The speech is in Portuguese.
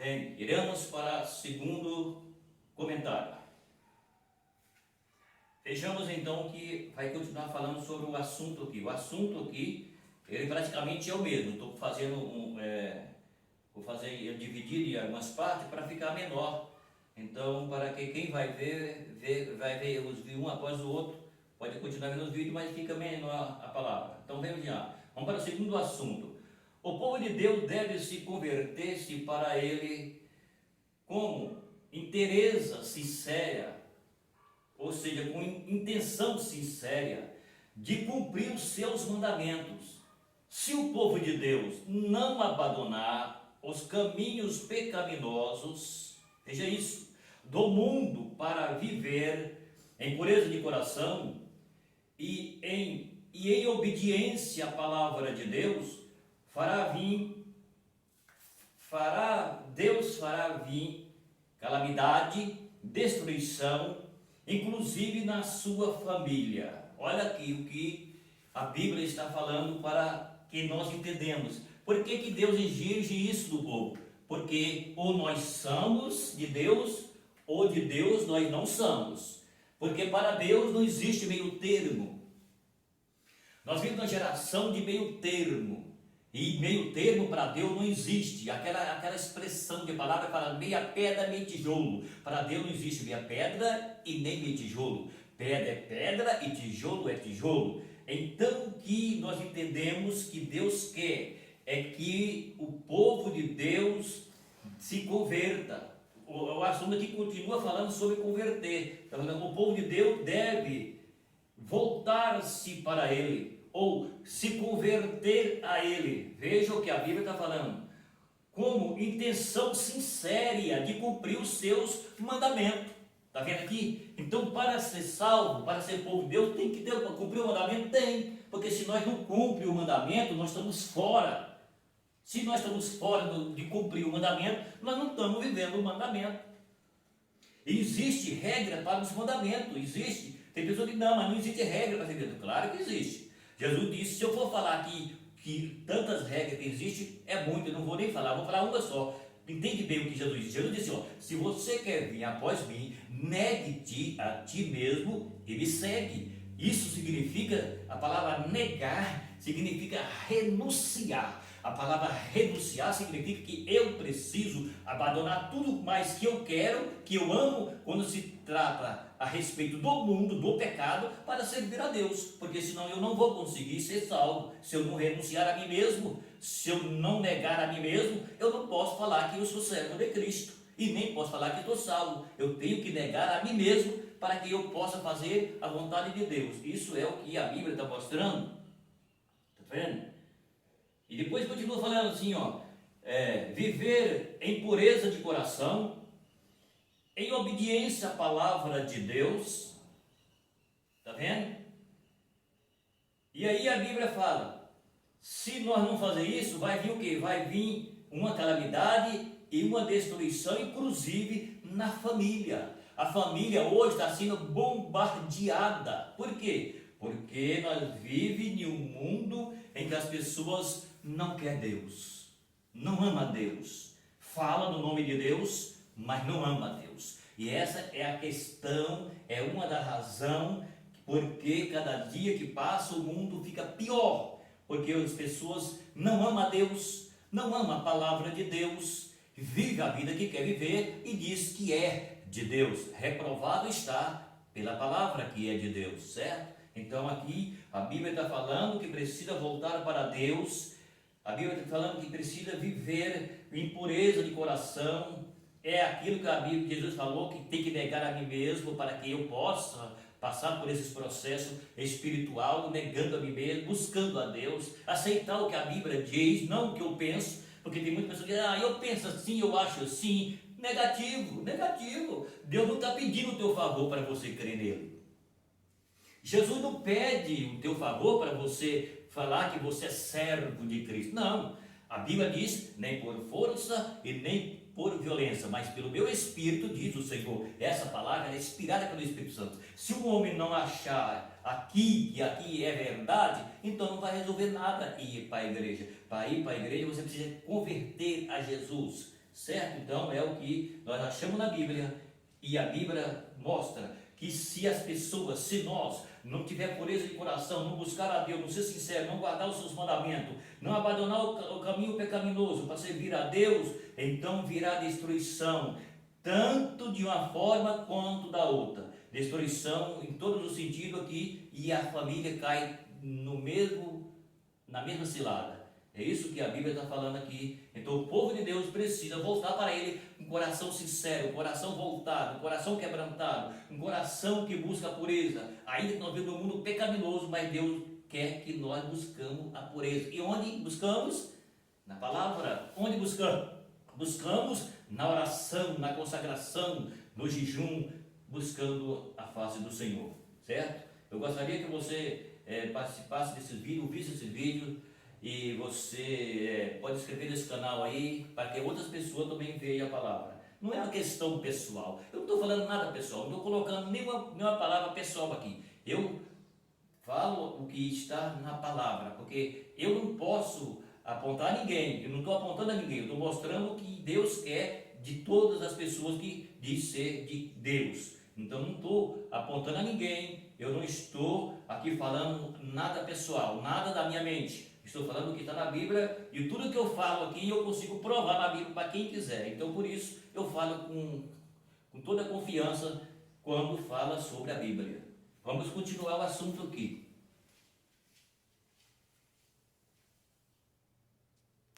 Bem, iremos para o segundo comentário. Vejamos então que vai continuar falando sobre o assunto aqui. O assunto aqui, ele praticamente é o mesmo. Estou fazendo vou fazer ele dividir em algumas partes para ficar menor. Então, para que quem vai ver, vai ver os vídeos um após o outro, pode continuar vendo os vídeos, mas fica menor a palavra. Então, vamos lá. Vamos para o segundo assunto. O povo de Deus deve se converter-se para ele como inteireza sincera, ou seja, com intenção sincera de cumprir os seus mandamentos. Se o povo de Deus não abandonar os caminhos pecaminosos, veja isso, do mundo para viver em pureza de coração e em obediência à palavra de Deus, Deus fará vir calamidade, destruição, inclusive na sua família. Olha aqui o que a Bíblia está falando para que nós entendamos. Por que Deus exige isso do povo? Porque ou nós somos de Deus, ou de Deus nós não somos. Porque para Deus não existe meio termo. Nós vivemos uma geração de meio termo. E meio termo para Deus não existe. Aquela expressão de palavra fala meia pedra, meio tijolo. Para Deus não existe meia pedra e nem meio tijolo. Pedra é pedra e tijolo é tijolo. Então o que nós entendemos que Deus quer é que o povo de Deus se converta. O assunto aqui continua falando sobre converter. O povo de Deus deve voltar-se para Ele, ou se converter a Ele. Veja o que a Bíblia está falando, como intenção sincera de cumprir os seus mandamentos. Está vendo aqui? Então, para ser salvo, para ser povo de Deus, tem que ter, para cumprir o mandamento, tem. Porque se nós não cumprimos o mandamento, nós estamos fora. Se nós estamos fora de cumprir o mandamento, nós não estamos vivendo o mandamento. Existe regra para os mandamentos, existe. Tem pessoas que não, mas não existe regra para ser feito. Claro que existe. Jesus disse, se eu for falar aqui que tantas regras que existem, é muito, eu não vou nem falar, vou falar uma só. Entende bem o que Jesus disse? Jesus disse, se você quer vir após mim, negue-te a ti mesmo e me segue. Isso significa, a palavra negar significa renunciar. A palavra renunciar significa que eu preciso abandonar tudo mais que eu quero, que eu amo, quando se trata a respeito do mundo, do pecado, para servir a Deus, porque senão eu não vou conseguir ser salvo. Se eu não renunciar a mim mesmo, se eu não negar a mim mesmo, eu não posso falar que eu sou servo de Cristo, e nem posso falar que estou salvo. Eu tenho que negar a mim mesmo, para que eu possa fazer a vontade de Deus. Isso é o que a Bíblia está mostrando. Está vendo? E depois continua falando assim, viver em pureza de coração, em obediência à palavra de Deus. Está vendo? E aí a Bíblia fala, se nós não fazer isso, vai vir o quê? Vai vir uma calamidade e uma destruição, inclusive na família. A família hoje está sendo bombardeada. Por quê? Porque nós vivemos em um mundo em que as pessoas não querem Deus, não ama Deus, fala no nome de Deus, mas não ama Deus. E essa é a questão, é uma das razões porque cada dia que passa o mundo fica pior, porque as pessoas não amam a Deus, não amam a palavra de Deus, vive a vida que quer viver e diz que é de Deus. Reprovado está pela palavra que é de Deus, certo? Então aqui a Bíblia está falando que precisa voltar para Deus. A Bíblia está falando que precisa viver em pureza de coração. É aquilo que a Bíblia, Jesus falou, que tem que negar a mim mesmo para que eu possa passar por esses processos espiritual, negando a mim mesmo, buscando a Deus, aceitar o que a Bíblia diz, não o que eu penso, porque tem muitas pessoas que dizem, eu penso assim, eu acho assim. Negativo. Deus não está pedindo o teu favor para você crer nele. Jesus não pede o teu favor para você falar que você é servo de Cristo. Não, a Bíblia diz, nem por força e nem por violência, mas pelo meu Espírito, diz o Senhor. Essa palavra é inspirada pelo Espírito Santo. Se o homem não achar aqui que aqui é verdade, então não vai resolver nada ir para a igreja. Para ir para a igreja você precisa converter a Jesus, certo? Então é o que nós achamos na Bíblia, e a Bíblia mostra que se as pessoas, se nós não tiver pureza de coração, não buscar a Deus, não ser sincero, não guardar os seus mandamentos, não abandonar o caminho pecaminoso para servir a Deus, então virá destruição, tanto de uma forma quanto da outra. Destruição em todos os sentidos aqui, e a família cai na mesma cilada. É isso que a Bíblia está falando aqui. Então o povo de Deus precisa voltar para Ele com um coração sincero, um coração voltado, um coração quebrantado, um coração que busca a pureza. Ainda que nós vivemos um mundo pecaminoso, mas Deus quer que nós buscamos a pureza. E onde buscamos? Na palavra. Onde buscamos? Buscamos na oração, na consagração, no jejum, buscando a face do Senhor, certo? Eu gostaria que você participasse desse vídeo, visse esse vídeo, e você pode inscrever nesse canal aí, para que outras pessoas também vejam a palavra. Não é uma questão pessoal, eu não estou falando nada pessoal, não estou colocando nenhuma palavra pessoal aqui. Eu falo o que está na palavra, porque eu não posso apontar a ninguém, eu não estou apontando a ninguém, eu estou mostrando o que Deus quer de todas as pessoas que diz ser de Deus. Então não estou apontando a ninguém, eu não estou aqui falando nada pessoal, nada da minha mente. Estou falando o que está na Bíblia, e tudo que eu falo aqui eu consigo provar na Bíblia para quem quiser. Então por isso eu falo com toda a confiança quando fala sobre a Bíblia. Vamos continuar o assunto aqui.